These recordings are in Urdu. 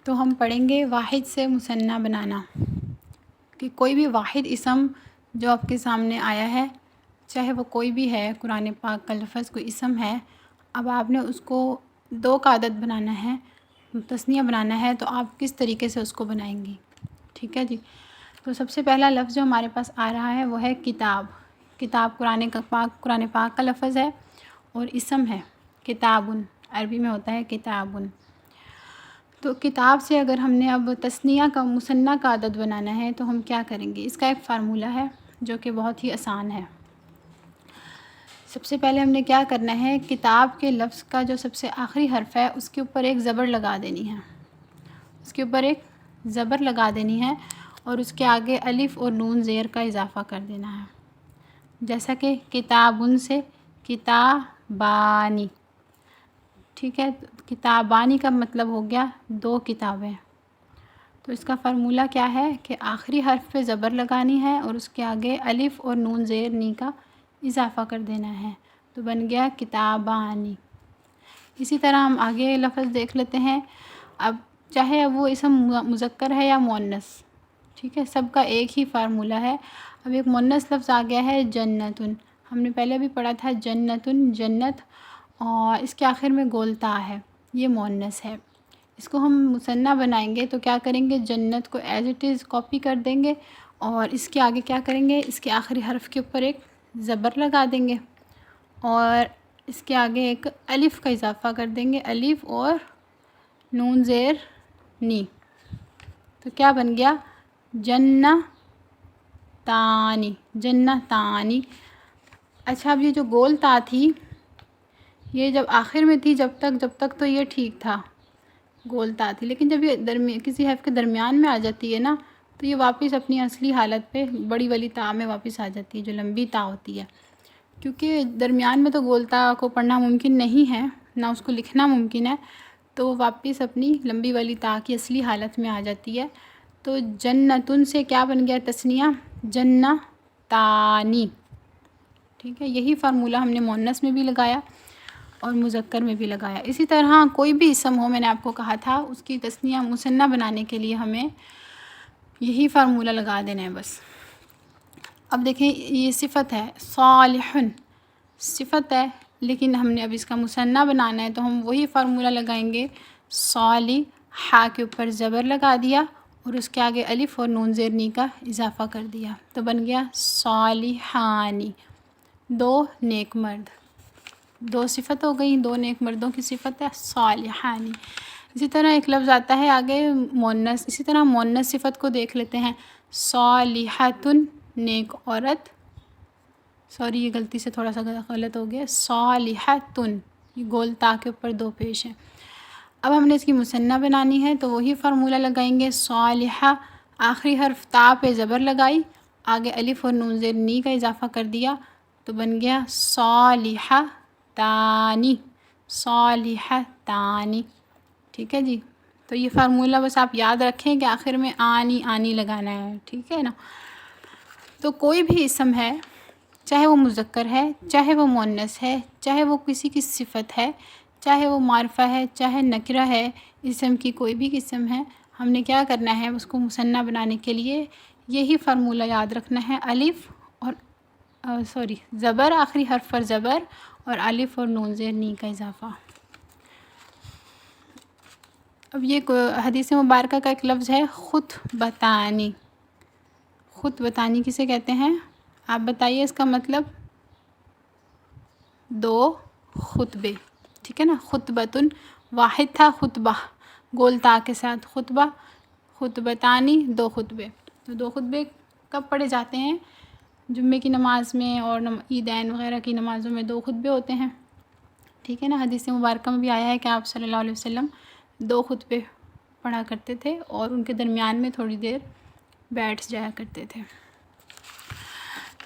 تو ہم پڑھیں گے واحد سے مثنیٰ بنانا، کہ کوئی بھی واحد اسم جو آپ کے سامنے آیا ہے، چاہے وہ کوئی بھی ہے، قرآن پاک کا لفظ کوئی اسم ہے، اب آپ نے اس کو 2 کا عدد بنانا ہے، تثنیہ بنانا ہے، تو آپ کس طریقے سے اس کو بنائیں گی؟ ٹھیک ہے جی۔ تو سب سے پہلا لفظ جو ہمارے پاس آ رہا ہے وہ ہے کتاب۔ کتاب قرآن پاک کا لفظ ہے اور اسم ہے کتابن، عربی میں ہوتا ہے کتابن۔ تو کتاب سے اگر ہم نے اب تثنیہ کا مثنیٰ کا عدد بنانا ہے تو ہم کیا کریں گے؟ اس کا ایک فارمولہ ہے جو کہ بہت ہی آسان ہے۔ سب سے پہلے ہم نے کیا کرنا ہے، کتاب کے لفظ کا جو سب سے آخری حرف ہے اس کے اوپر ایک زبر لگا دینی ہے، اس کے اوپر ایک زبر لگا دینی ہے اور اس کے آگے الف اور نون زیر کا اضافہ کر دینا ہے، جیسا کہ کتابن سے کتابانی۔ ٹھیک ہے، کتابانی کا مطلب ہو گیا 2 کتابیں۔ تو اس کا فارمولہ کیا ہے کہ آخری حرف پہ زبر لگانی ہے اور اس کے آگے الف اور نون زیر نی کا اضافہ کر دینا ہے، تو بن گیا کتابانی۔ اسی طرح ہم آگے لفظ دیکھ لیتے ہیں۔ اب چاہے وہ اسم مذکر ہے یا مؤنث، ٹھیک ہے، سب کا ایک ہی فارمولہ ہے۔ اب ایک مؤنث لفظ آ گیا ہے جنتن، ہم نے پہلے بھی پڑھا تھا جنتن، جنت، اور اس کے آخر میں گول تا ہے، یہ مؤنث ہے۔ اس کو ہم مثنیٰ بنائیں گے تو کیا کریں گے، جنت کو ایز اٹ از کاپی کر دیں گے اور اس کے آگے کیا کریں گے، اس کے آخری حرف کے اوپر ایک زبر لگا دیں گے اور اس کے آگے ایک الف کا اضافہ کر دیں گے، الف اور نون زیر نی، تو کیا بن گیا جنتانی، جنتانی۔ اچھا، اب یہ جو گول تا تھی یہ جب آخر میں تھی، جب تک تو یہ ٹھیک تھا، گول تا تھی، لیکن جب یہ کسی حرف کے درمیان میں آ جاتی ہے نا تو یہ واپس اپنی اصلی حالت پہ بڑی والی تا میں واپس آ جاتی ہے، جو لمبی تا ہوتی ہے، کیونکہ درمیان میں تو گول تا کو پڑھنا ممکن نہیں ہے، نہ اس کو لکھنا ممکن ہے، تو وہ واپس اپنی لمبی والی تا کی اصلی حالت میں آ جاتی ہے۔ تو جنتن سے کیا بن گیا تثنیہ، جنتانی۔ ٹھیک ہے، یہی فارمولہ ہم نے مؤنث میں بھی لگایا اور مذکر میں بھی لگایا۔ اسی طرح کوئی بھی اسم ہو، میں نے آپ کو کہا تھا اس کی تثنیہ مثنیٰ بنانے کے لیے ہمیں یہی فارمولہ لگا دینا ہے بس۔ اب دیکھیں، یہ صفت ہے صالحن، صفت ہے، لیکن ہم نے اب اس کا مثنیٰ بنانا ہے تو ہم وہی فارمولہ لگائیں گے، صالحہ کے اوپر زبر لگا دیا اور اس کے آگے الف اور نون زیر نی کا اضافہ کر دیا، تو بن گیا صالحانی، 2 نیک مرد، 2 صفت ہو گئی، 2 نیک مردوں کی صفت ہے صالحانی۔ اسی طرح ایک لفظ آتا ہے آگے مؤنث، اسی طرح مؤنث صفت کو دیکھ لیتے ہیں، صالحتن، نیک عورت، سوری یہ غلطی سے تھوڑا سا غلط ہو گیا، صالحتن، یہ گول تا کے اوپر 2 پیش ہیں۔ اب ہم نے اس کی مثنیٰ بنانی ہے تو وہی فارمولہ لگائیں گے، صالحہ، آخری حرف تا پہ زبر لگائی، آگے الف اور نون زیر نی کا اضافہ کر دیا، تو بن گیا صالحہ تانی، صالحہ تانی۔ ٹھیک ہے جی، تو یہ فارمولہ بس آپ یاد رکھیں کہ آخر میں آنی لگانا ہے، ٹھیک ہے نا۔ تو کوئی بھی اسم ہے، چاہے وہ مذکر ہے، چاہے وہ مؤنث ہے، چاہے وہ کسی کی صفت ہے، چاہے وہ معرفہ ہے، چاہے نکرہ ہے، اسم کی کوئی بھی قسم ہے، ہم نے کیا کرنا ہے، اس کو مثنیٰ بنانے کے لیے یہی فارمولہ یاد رکھنا ہے، الف اور زبر، آخری حرف پر زبر اور الف اور نون زیر نی کا اضافہ۔ اب یہ حدیث مبارکہ کا ایک لفظ ہے خطبتانی، خطبتانی کسے کہتے ہیں، آپ بتائیے اس کا مطلب، 2 خطبے، ٹھیک ہے نا، خطبتن واحد تھا، خطبہ گول تا کے ساتھ، خطبہ، خطبتانی 2 خطبے۔ تو 2 خطبے کب پڑھے جاتے ہیں، جمعے کی نماز میں اور عیدین وغیرہ کی نمازوں میں 2 خطبے ہوتے ہیں، ٹھیک ہے نا۔ حدیث مبارکہ میں بھی آیا ہے کہ آپ صلی اللہ علیہ وسلم 2 خطبے پڑھا کرتے تھے اور ان کے درمیان میں تھوڑی دیر بیٹھ جایا کرتے تھے۔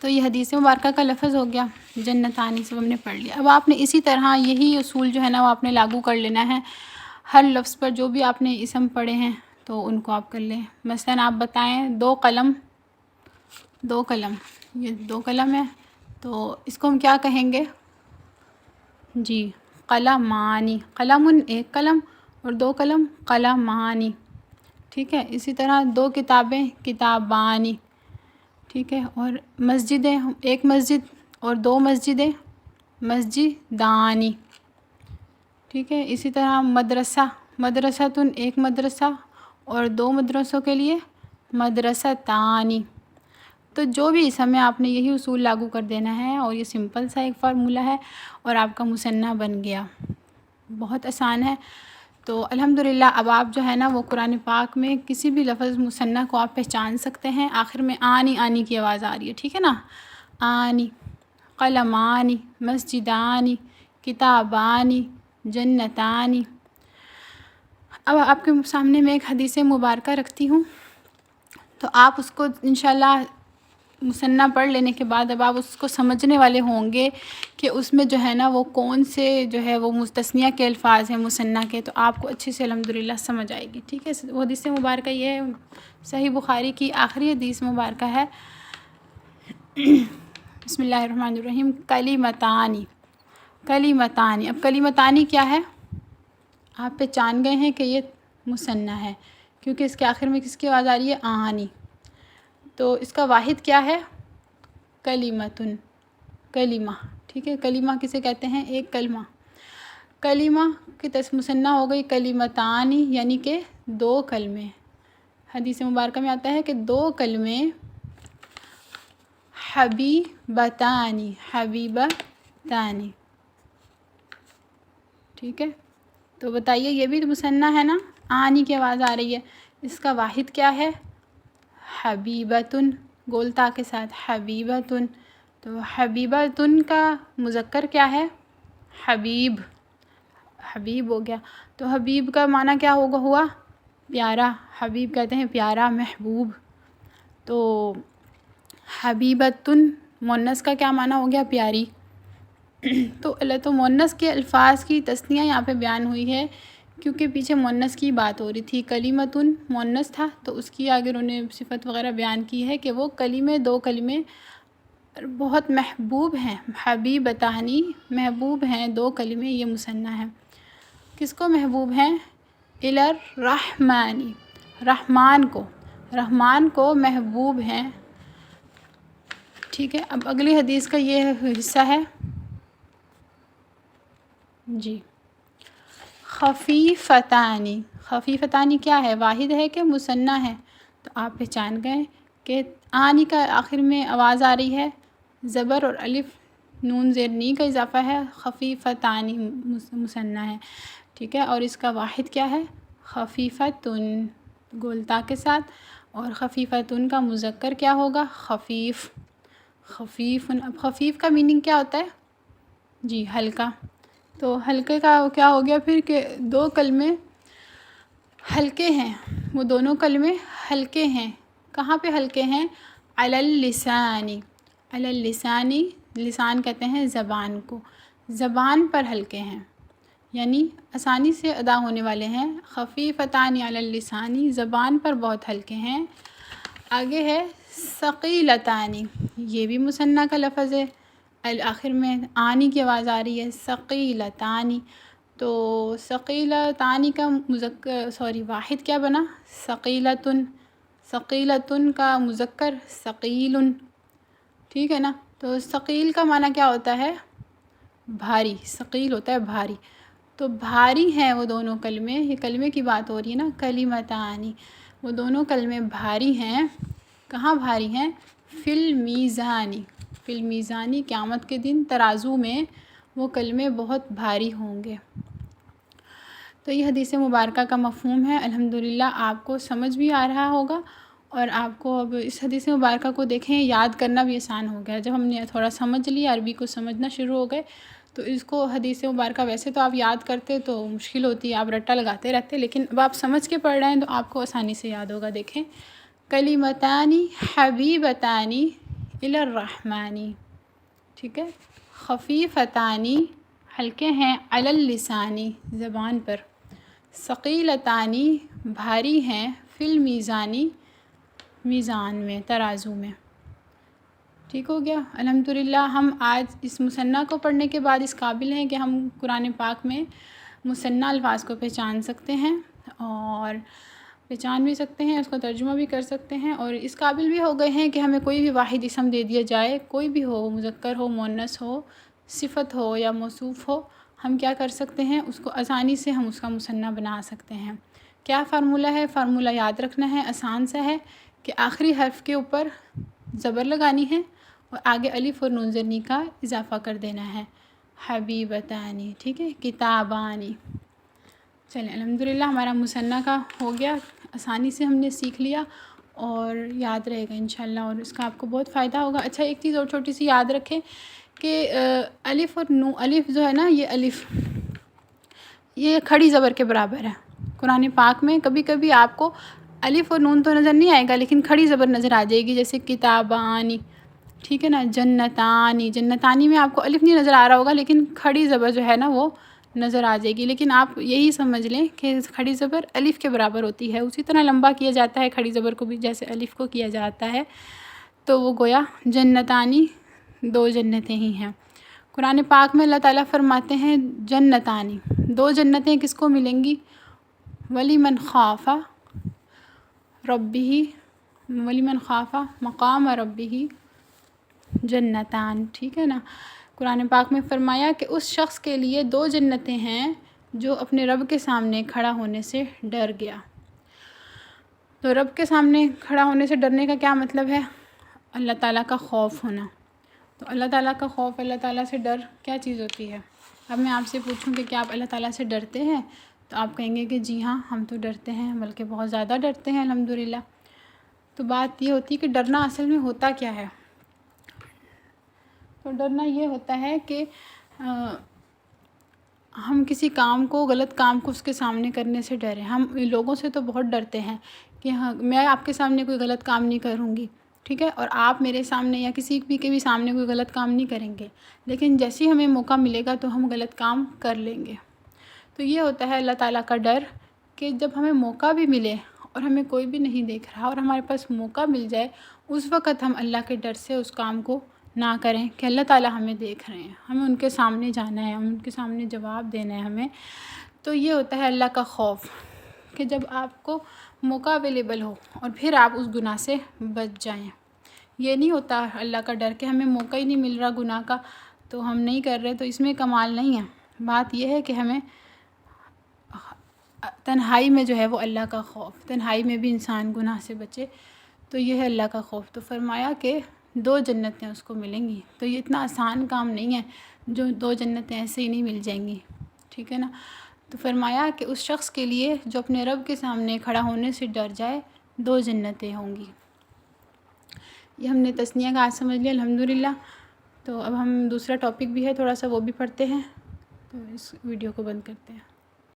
تو یہ حدیث مبارکہ کا لفظ ہو گیا، جنتانی سے ہم نے پڑھ لیا۔ اب آپ نے اسی طرح یہی اصول جو ہے نا وہ آپ نے لاگو کر لینا ہے، ہر لفظ پر جو بھی آپ نے اسم پڑھے ہیں تو ان کو آپ کر لیں۔ مثلاً آپ بتائیں 2 قلم، 2 قلم، یہ 2 قلم ہے تو اس کو ہم کیا کہیں گے، جی قلمانی، قلم 1 قلم اور 2 قلم قلمانی، ٹھیک ہے. اسی طرح 2 کتابیں کتابانی. ٹھیک ہے. اور مسجدیں 1 مسجد اور 2 مسجدیں مسجدانی. ٹھیک ہے. اسی طرح مدرسہ مدرستن 1 مدرسہ اور 2 مدرسوں کے لیے مدرستانی. تو جو بھی اسم ہے آپ نے یہی اصول لاگو کر دینا ہے اور یہ سمپل سا ایک فارمولہ ہے اور آپ کا مثنیٰ بن گیا. بہت آسان ہے. تو الحمدللہ اب آپ جو ہے نا وہ قرآن پاک میں کسی بھی لفظ مثنیٰ کو آپ پہچان سکتے ہیں. آخر میں آنی کی آواز آ رہی ہے. ٹھیک ہے نا. آنی، قلمانی، مسجدانی، کتابانی، جنتانی. اب آپ کے سامنے میں ایک حدیث مبارکہ رکھتی ہوں، تو آپ اس کو انشاءاللہ مثنیٰ پڑھ لینے کے بعد اب آپ اس کو سمجھنے والے ہوں گے کہ اس میں جو ہے نا وہ کون سے جو ہے وہ تثنیہ کے الفاظ ہیں مثنیٰ کے، تو آپ کو اچھے سے الحمدللہ سمجھ آئے گی. ٹھیک ہے. وہ حدیث مبارکہ یہ ہے، صحیح بخاری کی آخری حدیث مبارکہ ہے. بسم اللہ الرحمن الرحیم. کلیمتانی. کلیمتانی. اب کلیمتانی کیا ہے؟ آپ پہچان گئے ہیں کہ یہ مثنیٰ ہے کیونکہ اس کے آخر میں کس کی آواز آ رہی ہے؟ آنی. تو اس کا واحد کیا ہے؟ کلیمتن. کلمہ. ٹھیک ہے. کلمہ کسے کہتے ہیں؟ ایک کلمہ. کلمہ کی مثنیٰ ہو گئی کلیمتانی، یعنی کہ 2 کلمے. حدیث مبارکہ میں آتا ہے کہ 2 کلمے حبیبتانی. حبیبتانی. ٹھیک ہے. تو بتائیے یہ بھی تو مثنیٰ ہے نا، آنی کی آواز آ رہی ہے. اس کا واحد کیا ہے؟ حبیبتن. گولتا کے ساتھ حبیبتن. تو حبیبتن کا مذکر کیا ہے؟ حبیب. حبیب ہو گیا. تو حبیب کا معنی کیا ہوا؟ پیارا. حبیب کہتے ہیں پیارا، محبوب. تو حبیبتن مؤنث کا کیا معنی ہو گیا؟ پیاری. تو مؤنث کے الفاظ کی تثنیہ یہاں پہ بیان ہوئی ہے کیونکہ پیچھے مؤنث کی بات ہو رہی تھی. کلیمتن مؤنث تھا تو اس کی آگے انہوں نے صفت وغیرہ بیان کی ہے کہ وہ کلمے 2 کلمے بہت محبوب ہیں. حبیبتانی محبوب ہیں 2 کلمے، یہ مثنیٰ ہے. کس کو محبوب ہیں؟ الرحمانی. رحمان کو محبوب ہیں. ٹھیک ہے. اب اگلی حدیث کا یہ حصہ ہے جی خفیفتانی. خفیفتانی کیا ہے؟ واحد ہے کہ مثنیٰ ہے؟ تو آپ پہچان گئے کہ آنی کا آخر میں آواز آ رہی ہے، زبر اور الف نون زیر نی کا اضافہ ہے. خفیفتانی مثنیٰ ہے. ٹھیک ہے. اور اس کا واحد کیا ہے؟ خفیفتن گولتا کے ساتھ. اور خفیفتن کا مذکر کیا ہوگا؟ خفیف. خفیفن. اب خفیف کا میننگ کیا ہوتا ہے؟ جی ہلکا. تو ہلکے کا کیا ہو گیا پھر کہ 2 کلمے ہلکے ہیں. وہ دونوں کلمے ہلکے ہیں. کہاں پہ ہلکے ہیں؟ علی اللسانی. علی اللسانی. لسان کہتے ہیں زبان کو. زبان پر ہلکے ہیں یعنی آسانی سے ادا ہونے والے ہیں. خفیفتانی علی اللسانی، زبان پر بہت ہلکے ہیں. آگے ہے ثقیلتانی. یہ بھی مثنیٰ کا لفظ ہے. آخر میں آنی کی آواز آ رہی ہے. ثقیلتانی. تو ثقیلتانی کا واحد کیا بنا؟ ثقیلتن. ثقیلتن کا مذکر ثقیلن. ٹھیک ہے نا. تو ثقیل کا معنی کیا ہوتا ہے؟ بھاری. ثقیل ہوتا ہے بھاری. تو بھاری ہیں وہ دونوں کلمے. یہ کلمے کی بات ہو رہی ہے نا. کلیمتانی. وہ دونوں کلمے بھاری ہیں. کہاں بھاری ہیں؟ فی المیزانی. فی المیزانی قیامت کے دن ترازو میں وہ کلمے بہت بھاری ہوں گے. تو یہ حدیث مبارکہ کا مفہوم ہے. الحمدللہ آپ کو سمجھ بھی آ رہا ہوگا اور آپ کو اب اس حدیث مبارکہ کو دیکھیں یاد کرنا بھی آسان ہو گیا. جب ہم نے تھوڑا سمجھ لیا، عربی کو سمجھنا شروع ہو گئے، تو اس کو حدیث مبارکہ ویسے تو آپ یاد کرتے تو مشکل ہوتی ہے، آپ رٹا لگاتے رہتے، لیکن اب آپ سمجھ کے پڑھ رہے ہیں تو آپ کو آسانی سے یاد ہوگا. دیکھیں کلیمتانی حبیبتانی الی الرحمانی. ٹھیک ہے. خفیفتانی ہلکے ہیں علی اللسانی زبان پر. ثقیلتانی بھاری ہیں فی المیزانی میزان میں، ترازو میں. ٹھیک ہو گیا. الحمدللہ ہم آج اس مثنیٰ کو پڑھنے کے بعد اس قابل ہیں کہ ہم قرآن پاک میں مثنیٰ الفاظ کو پہچان سکتے ہیں اور پہچان بھی سکتے ہیں، اس کا ترجمہ بھی کر سکتے ہیں، اور اس قابل بھی ہو گئے ہیں کہ ہمیں کوئی بھی واحد اسم دے دیا جائے، کوئی بھی ہو، مذکر ہو، مؤنث ہو، صفت ہو یا موصوف ہو، ہم کیا کر سکتے ہیں، اس کو آسانی سے ہم اس کا مثنیٰ بنا سکتے ہیں۔ کیا فارمولہ ہے؟ فارمولہ یاد رکھنا ہے، آسان سا ہے کہ آخری حرف کے اوپر زبر لگانی ہے اور آگے الف اور نون زرنی کا اضافہ کر دینا ہے۔ حبیبتانی، ٹھیک ہے، کتابانی۔ چلیں الحمدللہ ہمارا مثنیٰ کا ہو گیا، آسانی سے ہم نے سیکھ لیا اور یاد رہے گا انشاءاللہ، اور اس کا آپ کو بہت فائدہ ہوگا۔ اچھا ایک چیز اور چھوٹی سی یاد رکھیں کہ الف اور نون، الف جو ہے نا، یہ الف یہ کھڑی زبر کے برابر ہے۔ قرآن پاک میں کبھی کبھی آپ کو الف اور نون تو نظر نہیں آئے گا لیکن کھڑی زبر نظر آ جائے گی، جیسے کتابانی، ٹھیک ہے نا، جنتانی، جنتانی میں آپ کو الف نہیں نظر آ رہا ہوگا لیکن کھڑی زبر جو ہے نا وہ نظر آ جائے گی، لیکن آپ یہی سمجھ لیں کہ کھڑی زبر الف کے برابر ہوتی ہے، اسی طرح لمبا کیا جاتا ہے کھڑی زبر کو بھی جیسے الف کو کیا جاتا ہے، تو وہ گویا جنتانی، دو جنتیں ہی ہیں۔ قرآن پاک میں اللہ تعالیٰ فرماتے ہیں جنتانی، دو جنتیں کس کو ملیں گی؟ وَلِمَنْ خَافَ رَبِّهِ، وَلِمَنْ خَافَ مقام رَبِّهِ جنتان، ٹھیک ہے نا۔ قرآن پاک میں فرمایا کہ اس شخص کے لیے دو جنتیں ہیں جو اپنے رب کے سامنے کھڑا ہونے سے ڈر گیا۔ تو رب کے سامنے کھڑا ہونے سے ڈرنے کا کیا مطلب ہے؟ اللہ تعالیٰ کا خوف ہونا۔ تو اللہ تعالیٰ کا خوف، اللہ تعالیٰ سے ڈر کیا چیز ہوتی ہے؟ اب میں آپ سے پوچھوں کہ کیا آپ اللہ تعالیٰ سے ڈرتے ہیں؟ تو آپ کہیں گے کہ جی ہاں ہم تو ڈرتے ہیں، بلکہ بہت زیادہ ڈرتے ہیں الحمدللہ۔ تو بات یہ ہوتی ہے کہ ڈرنا اصل میں ہوتا کیا ہے؟ تو ڈرنا یہ ہوتا ہے کہ ہم کسی کام کو، غلط کام کو اس کے سامنے کرنے سے ڈریں۔ ہم لوگوں سے تو بہت ڈرتے ہیں کہ ہاں میں آپ کے سامنے کوئی غلط کام نہیں کروں گی، ٹھیک ہے، اور آپ میرے سامنے یا کسی بھی کے بھی سامنے کوئی غلط کام نہیں کریں گے، لیکن جیسے ہی ہمیں موقع ملے گا تو ہم غلط کام کر لیں گے۔ تو یہ ہوتا ہے اللہ تعالیٰ کا ڈر کہ جب ہمیں موقع بھی ملے اور ہمیں کوئی بھی نہیں دیکھ رہا اور ہمارے پاس موقع مل جائے، اس وقت ہم اللہ کے ڈر سے اس کام کو نہ کریں کہ اللہ تعالیٰ ہمیں دیکھ رہے ہیں، ہمیں ان کے سامنے جانا ہے، ہم ان کے سامنے جواب دینا ہے ہمیں۔ تو یہ ہوتا ہے اللہ کا خوف کہ جب آپ کو موقع اویلیبل ہو اور پھر آپ اس گناہ سے بچ جائیں۔ یہ نہیں ہوتا اللہ کا ڈر کہ ہمیں موقع ہی نہیں مل رہا گناہ کا تو ہم نہیں کر رہے، تو اس میں کمال نہیں ہے۔ بات یہ ہے کہ ہمیں تنہائی میں جو ہے وہ اللہ کا خوف، تنہائی میں بھی انسان گناہ سے بچے، تو یہ ہے اللہ کا خوف۔ تو فرمایا کہ دو جنتیں اس کو ملیں گی، تو یہ اتنا آسان کام نہیں ہے جو دو جنتیں ایسے ہی نہیں مل جائیں گی، ٹھیک ہے نا۔ تو فرمایا کہ اس شخص کے لیے جو اپنے رب کے سامنے کھڑا ہونے سے ڈر جائے، دو جنتیں ہوں گی۔ یہ ہم نے تثنیہ کا آج سمجھ لیا الحمدللہ۔ تو اب ہم دوسرا ٹاپک بھی ہے تھوڑا سا، وہ بھی پڑھتے ہیں، تو اس ویڈیو کو بند کرتے ہیں۔